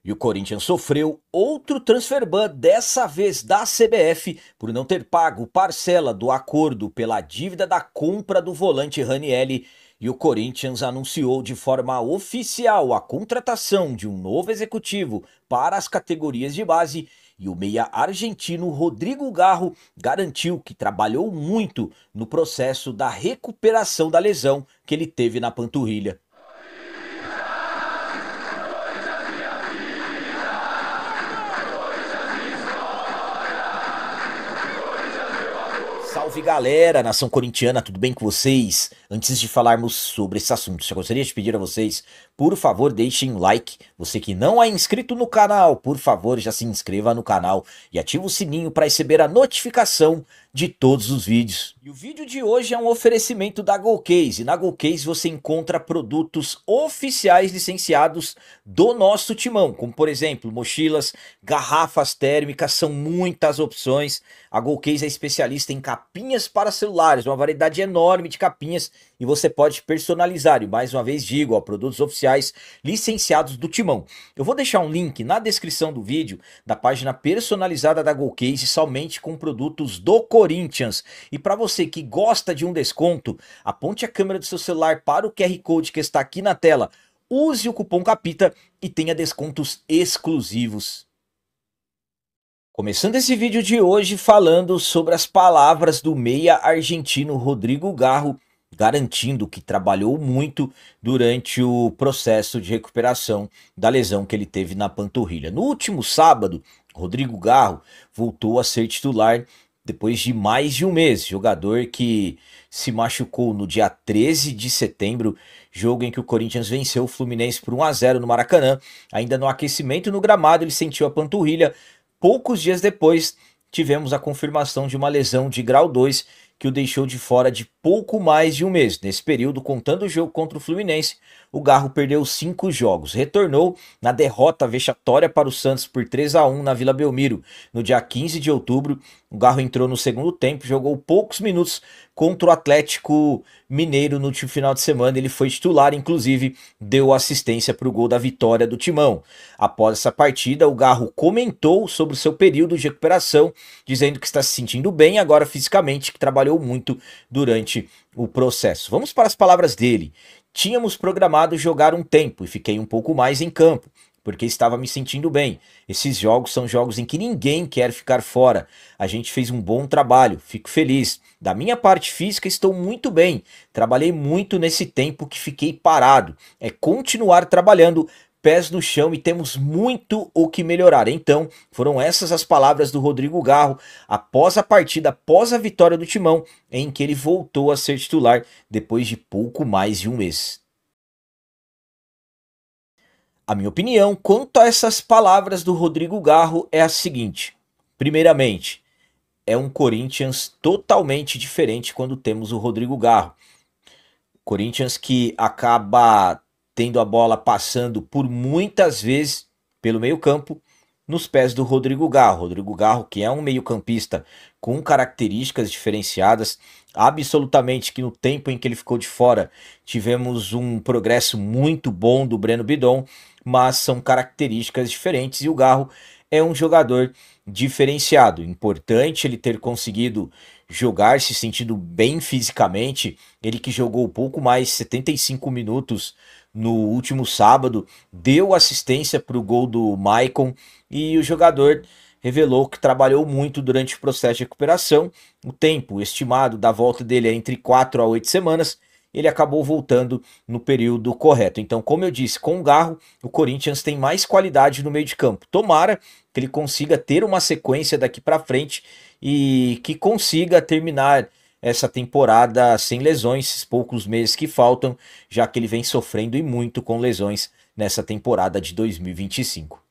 E o Corinthians sofreu outro transfer ban, dessa vez da CBF, por não ter pago parcela do acordo pela dívida da compra do volante Ranieri. E o Corinthians anunciou de forma oficial a contratação de um novo executivo para as categorias de base. E o meia argentino Rodrigo Garro garantiu que trabalhou muito no processo da recuperação da lesão que ele teve na panturrilha. Salve galera, nação corintiana, tudo bem com vocês? Antes de falarmos sobre esse assunto, só gostaria de pedir a vocês, por favor, deixem um like. Você que não é inscrito no canal, por favor, já se inscreva no canal e ative o sininho para receber a notificação de todos os vídeos. E o vídeo de hoje é um oferecimento da Golcase. E na Golcase você encontra produtos oficiais licenciados do nosso timão, como por exemplo, mochilas, garrafas térmicas, são muitas opções. A Golcase é especialista em capinhas para celulares, uma variedade enorme de capinhas e você pode personalizar. E mais uma vez digo, ó, produtos oficiais licenciados do timão. Eu vou deixar um link na descrição do vídeo da página personalizada da Golcase, somente com produtos do Corinthians. E para você que gosta de um desconto, aponte a câmera do seu celular para o QR Code que está aqui na tela, use o cupom CAPITA e tenha descontos exclusivos. Começando esse vídeo de hoje falando sobre as palavras do meia argentino Rodrigo Garro, garantindo que trabalhou muito durante o processo de recuperação da lesão que ele teve na panturrilha. No último sábado, Rodrigo Garro voltou a ser titular depois de mais de um mês, jogador que se machucou no dia 13 de setembro, jogo em que o Corinthians venceu o Fluminense por 1-0 no Maracanã. Ainda no aquecimento no gramado ele sentiu a panturrilha. Poucos dias depois, tivemos a confirmação de uma lesão de grau 2 que o deixou de fora de pouco mais de um mês. Nesse período, contando o jogo contra o Fluminense, o Garro perdeu 5 jogos. Retornou na derrota vexatória para o Santos por 3-1 na Vila Belmiro. No dia 15 de outubro, o Garro entrou no segundo tempo, jogou poucos minutos contra o Atlético Mineiro no último final de semana. Ele foi titular, inclusive deu assistência para o gol da vitória do Timão. Após essa partida, o Garro comentou sobre o seu período de recuperação, dizendo que está se sentindo bem agora fisicamente, que trabalhou muito durante o processo. Vamos para as palavras dele. Tínhamos programado jogar um tempo e fiquei um pouco mais em campo, porque estava me sentindo bem. Esses jogos são jogos em que ninguém quer ficar fora. A gente fez um bom trabalho, fico feliz. Da minha parte física estou muito bem. Trabalhei muito nesse tempo que fiquei parado. É continuar trabalhando, pés no chão, e temos muito o que melhorar. Então, foram essas as palavras do Rodrigo Garro após a partida, após a vitória do Timão, em que ele voltou a ser titular depois de pouco mais de um mês. A minha opinião quanto a essas palavras do Rodrigo Garro é a seguinte: primeiramente, é um Corinthians totalmente diferente quando temos o Rodrigo Garro. Corinthians que acaba tendo a bola passando por muitas vezes pelo meio-campo nos pés do Rodrigo Garro. Rodrigo Garro, que é um meio-campista com características diferenciadas, absolutamente que no tempo em que ele ficou de fora tivemos um progresso muito bom do Breno Bidon, mas são características diferentes e o Garro é um jogador diferenciado. Importante ele ter conseguido jogar se sentindo bem fisicamente, ele que jogou pouco mais 75 minutos no último sábado, deu assistência para o gol do Maicon e o jogador revelou que trabalhou muito durante o processo de recuperação. O tempo estimado da volta dele é entre 4 a 8 semanas, ele acabou voltando no período correto. Então, como eu disse, com o Garro, o Corinthians tem mais qualidade no meio de campo. Tomara que ele consiga ter uma sequência daqui para frente e que consiga terminar essa temporada sem lesões, esses poucos meses que faltam, já que ele vem sofrendo e muito com lesões nessa temporada de 2025.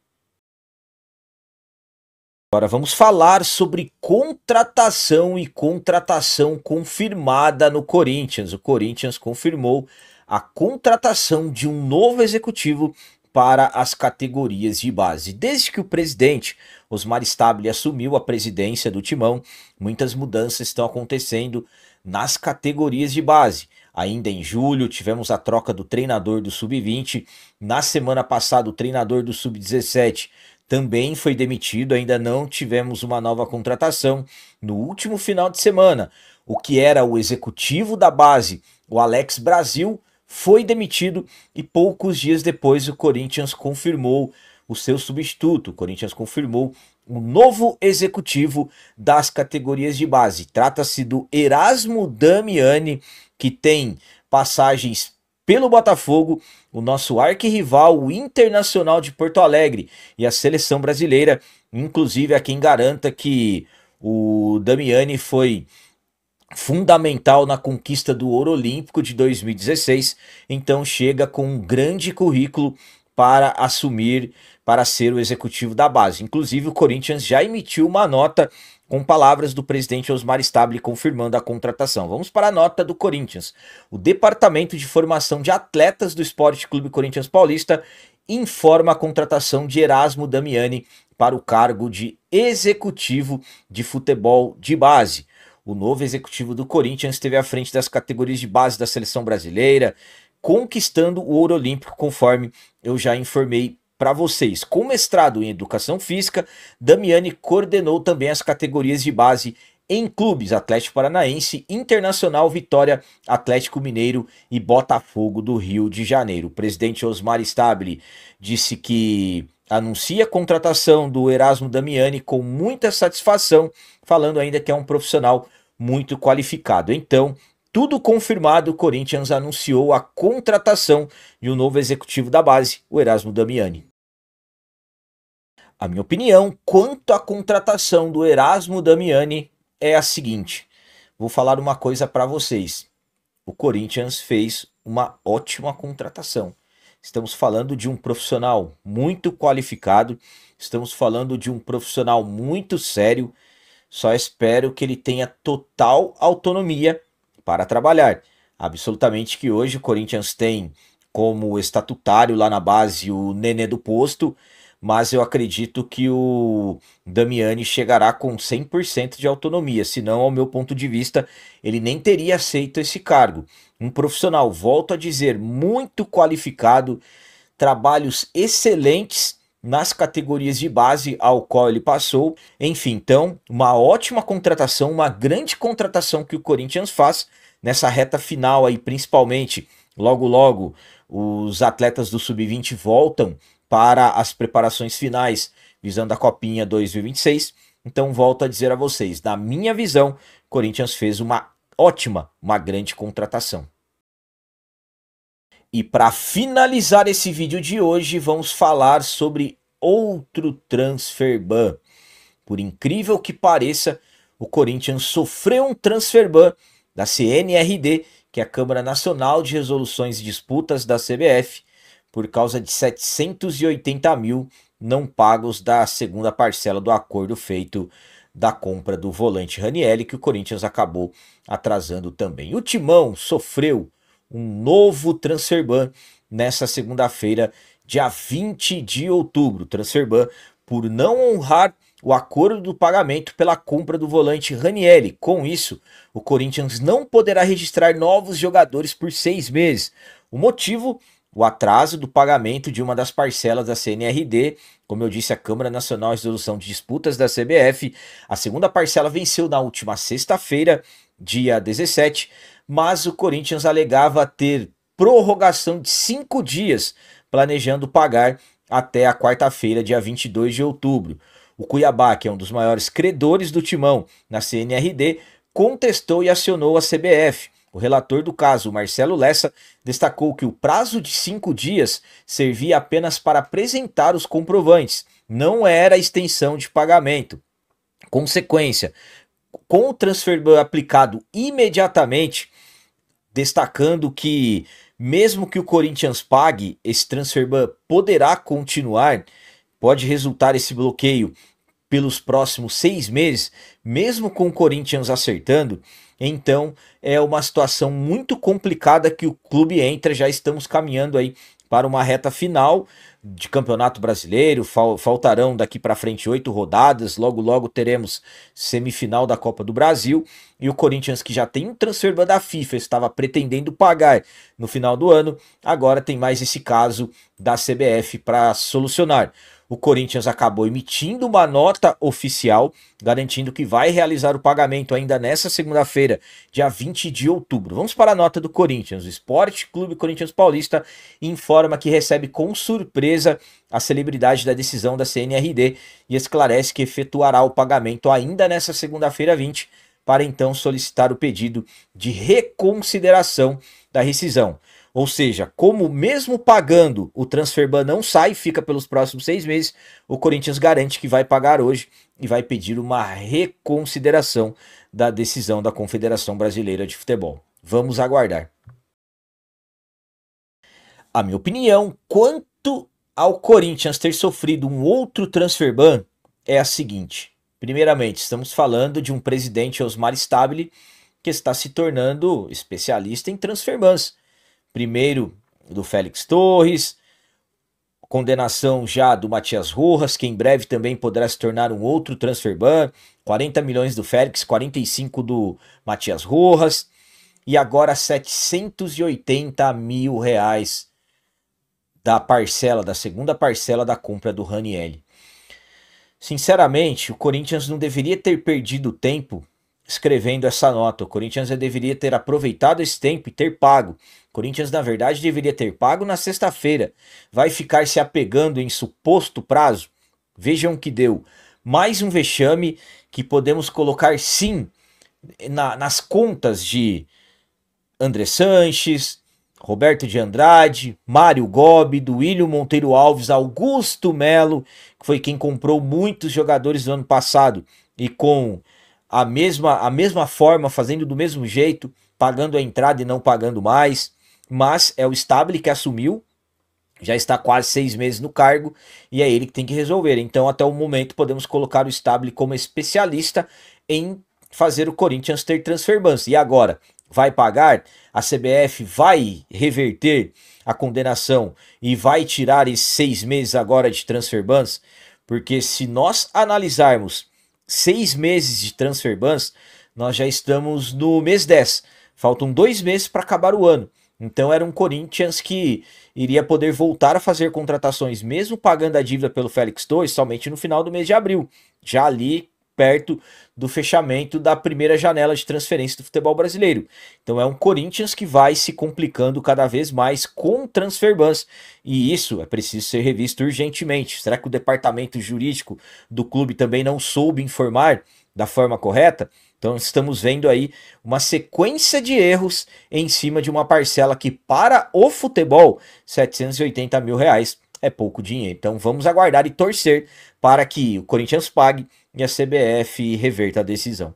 Agora vamos falar sobre contratação e contratação confirmada no Corinthians. O Corinthians confirmou a contratação de um novo executivo para as categorias de base. Desde que o presidente Osmar Stabile assumiu a presidência do Timão, muitas mudanças estão acontecendo nas categorias de base. Ainda em julho, tivemos a troca do treinador do Sub-20. Na semana passada, o treinador do Sub-17 também foi demitido, ainda não tivemos uma nova contratação. No último final de semana, o que era o executivo da base, o Alex Brasil, foi demitido e poucos dias depois o Corinthians confirmou o seu substituto. O Corinthians confirmou o novo executivo das categorias de base. Trata-se do Erasmo Damiani, que tem passagens pelo Botafogo, o nosso arquirrival, o Internacional de Porto Alegre e a seleção brasileira. Inclusive, há quem garanta que o Damiani foi fundamental na conquista do ouro olímpico de 2016, então chega com um grande currículo para assumir, para ser o executivo da base. Inclusive, o Corinthians já emitiu uma nota com palavras do presidente Osmar Stabile confirmando a contratação. Vamos para a nota do Corinthians. O Departamento de Formação de Atletas do Esporte Clube Corinthians Paulista informa a contratação de Erasmo Damiani para o cargo de executivo de futebol de base. O novo executivo do Corinthians esteve à frente das categorias de base da seleção brasileira, conquistando o ouro olímpico, conforme eu já informei para vocês. Com mestrado em Educação Física, Damiani coordenou também as categorias de base em clubes Atlético Paranaense, Internacional, Vitória, Atlético Mineiro e Botafogo do Rio de Janeiro. O presidente Osmar Stabile disse que anuncia a contratação do Erasmo Damiani com muita satisfação, falando ainda que é um profissional muito qualificado. Então, tudo confirmado, o Corinthians anunciou a contratação de um novo executivo da base, o Erasmo Damiani. A minha opinião quanto à contratação do Erasmo Damiani é a seguinte: vou falar uma coisa para vocês. O Corinthians fez uma ótima contratação. Estamos falando de um profissional muito qualificado, estamos falando de um profissional muito sério. Só espero que ele tenha total autonomia para trabalhar. Absolutamente que hoje o Corinthians tem como estatutário lá na base o Nenê do Posto, mas eu acredito que o Damiani chegará com 100% de autonomia, senão, ao meu ponto de vista, ele nem teria aceito esse cargo. Um profissional, volto a dizer, muito qualificado, trabalhos excelentes nas categorias de base ao qual ele passou. Enfim, então, uma ótima contratação, uma grande contratação que o Corinthians faz nessa reta final aí, principalmente, logo logo, os atletas do Sub-20 voltam para as preparações finais, visando a Copinha 2026. Então, volto a dizer a vocês, na minha visão, o Corinthians fez uma ótima, uma grande contratação. E para finalizar esse vídeo de hoje, vamos falar sobre outro transfer ban. Por incrível que pareça, o Corinthians sofreu um transfer ban da CNRD, que é a Câmara Nacional de Resoluções e Disputas da CBF, por causa de 780 mil não pagos da segunda parcela do acordo feito da compra do volante Ranieri, que o Corinthians acabou atrasando também. O Timão sofreu um novo transfer ban nessa segunda-feira, dia 20 de outubro. Transfer ban por não honrar o acordo do pagamento pela compra do volante Ranieri. Com isso, o Corinthians não poderá registrar novos jogadores por 6 meses. O motivo: o atraso do pagamento de uma das parcelas da CNRD. Como eu disse, a Câmara Nacional de Resolução de Disputas da CBF. A segunda parcela venceu na última sexta-feira, dia 17, mas o Corinthians alegava ter prorrogação de 5 dias, planejando pagar até a quarta-feira, dia 22 de outubro. O Cuiabá, que é um dos maiores credores do Timão na CNRD, contestou e acionou a CBF. O relator do caso, Marcelo Lessa, destacou que o prazo de 5 dias servia apenas para apresentar os comprovantes, não era extensão de pagamento. Consequência: com o transfer ban aplicado imediatamente, destacando que mesmo que o Corinthians pague, esse transfer ban poderá continuar, pode resultar esse bloqueio pelos próximos 6 meses, mesmo com o Corinthians acertando. Então é uma situação muito complicada que o clube entra. Já estamos caminhando aí para uma reta final de Campeonato Brasileiro. Faltarão daqui para frente 8 rodadas, logo logo teremos semifinal da Copa do Brasil, e o Corinthians, que já tem um transfer ban da FIFA, estava pretendendo pagar no final do ano, agora tem mais esse caso da CBF para solucionar. O Corinthians acabou emitindo uma nota oficial garantindo que vai realizar o pagamento ainda nessa segunda-feira, dia 20 de outubro. Vamos para a nota do Corinthians. O Esporte Clube Corinthians Paulista informa que recebe com surpresa a celebridade da decisão da CNRD e esclarece que efetuará o pagamento ainda nessa segunda-feira 20, para então solicitar o pedido de reconsideração da rescisão. Ou seja, como mesmo pagando o transfer ban não sai, fica pelos próximos 6 meses, o Corinthians garante que vai pagar hoje e vai pedir uma reconsideração da decisão da Confederação Brasileira de Futebol. Vamos aguardar. A minha opinião quanto ao Corinthians ter sofrido um outro transfer ban é a seguinte. Primeiramente, estamos falando de um presidente, Osmar Stabile, que está se tornando especialista em transfer bans. Primeiro do Félix Torres, condenação já do Matias Rojas, que em breve também poderá se tornar um outro transfer ban, 40 milhões do Félix, 45 do Matias Rojas, e agora 780 mil reais da segunda parcela da compra do Ranieri. Sinceramente, o Corinthians não deveria ter perdido tempo escrevendo essa nota. O Corinthians já deveria ter aproveitado esse tempo e ter pago. O Corinthians, na verdade, deveria ter pago na sexta-feira. Vai ficar se apegando em suposto prazo? Vejam que deu. Mais um vexame que podemos colocar, sim, nas contas de André Sanches, Roberto de Andrade, Mário Gobi, Duílio Monteiro Alves, Augusto Melo, que foi quem comprou muitos jogadores no ano passado e com a mesma forma, fazendo do mesmo jeito, pagando a entrada e não pagando mais. Mas é o Stabile que assumiu, já está quase 6 meses no cargo e é ele que tem que resolver. Então, até o momento, podemos colocar o Stabile como especialista em fazer o Corinthians ter transfer bans. E agora, vai pagar? A CBF vai reverter a condenação e vai tirar esses 6 meses agora de transfer bans? Porque se nós analisarmos 6 meses de transfer bans, nós já estamos no mês 10. Faltam 2 meses para acabar o ano. Então era um Corinthians que iria poder voltar a fazer contratações, mesmo pagando a dívida pelo Félix Torres, somente no final do mês de abril. Já ali perto do fechamento da primeira janela de transferência do futebol brasileiro. Então é um Corinthians que vai se complicando cada vez mais com transfer bans, e isso é preciso ser revisto urgentemente. Será que o departamento jurídico do clube também não soube informar da forma correta? Então estamos vendo aí uma sequência de erros em cima de uma parcela que para o futebol, 780 mil reais é pouco dinheiro. Então vamos aguardar e torcer para que o Corinthians pague e a CBF reverta a decisão.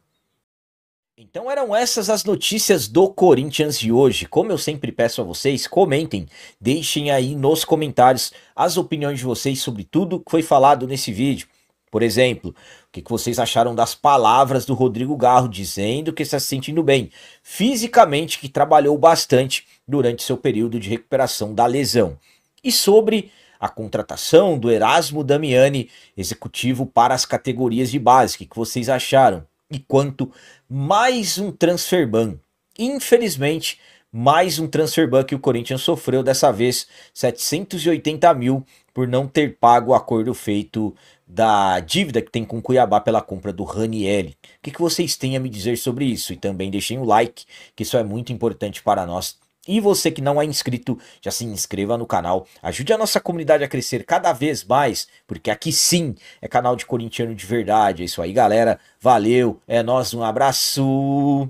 Então eram essas as notícias do Corinthians de hoje. Como eu sempre peço a vocês, comentem, deixem aí nos comentários as opiniões de vocês sobre tudo que foi falado nesse vídeo. Por exemplo, o que vocês acharam das palavras do Rodrigo Garro, dizendo que está se sentindo bem fisicamente, que trabalhou bastante durante seu período de recuperação da lesão. E sobre a contratação do Erasmo Damiani, executivo para as categorias de base, o que vocês acharam? E quanto mais um transfer ban, infelizmente, mais um transfer ban que o Corinthians sofreu, dessa vez 780 mil por não ter pago o acordo feito da dívida que tem com o Cuiabá pela compra do Ranieri. O que vocês têm a me dizer sobre isso? E também deixem o like, que isso é muito importante para nós. E você que não é inscrito, já se inscreva no canal, ajude a nossa comunidade a crescer cada vez mais, porque aqui sim é canal de corintiano de verdade. É isso aí, galera. Valeu, é nóis, um abraço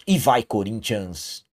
e vai, Corinthians!